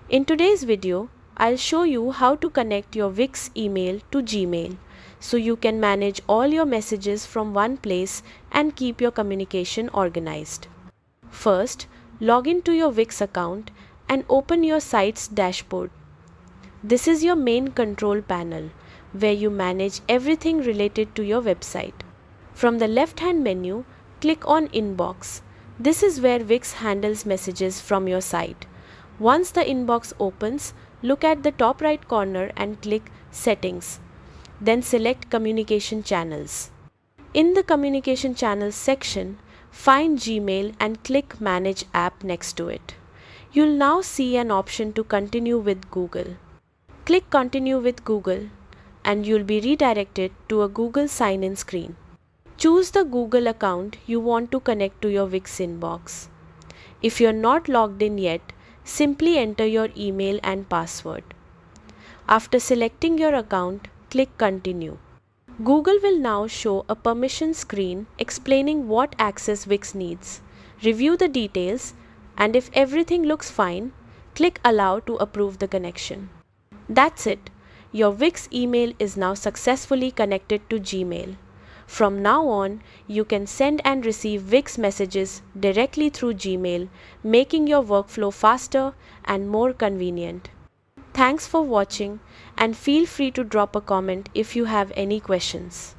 In today's video, I'll show you how to connect your Wix email to Gmail so you can manage all your messages from one place and keep your communication organized. First, log into your Wix account and open your site's dashboard. This is your main control panel where you manage everything related to your website. From the left-hand menu, click on Inbox. This is where Wix handles messages from your site. Once the inbox opens, look at the top right corner and click Settings. Then select Communication Channels. In the Communication Channels section, find Gmail and click Manage App next to it. You'll now see an option to continue with Google. Click Continue with Google and you'll be redirected to a Google sign-in screen. Choose the Google account you want to connect to your Wix inbox. If you're not logged in yet, simply enter your email and password. After selecting your account, click Continue. Google will now show a permission screen explaining what access Wix needs. Review the details, and if everything looks fine, click Allow to approve the connection. That's it. Your Wix email is now successfully connected to Gmail. From now on, you can send and receive Wix messages directly through Gmail, making your workflow faster and more convenient. Thanks for watching, and feel free to drop a comment if you have any questions.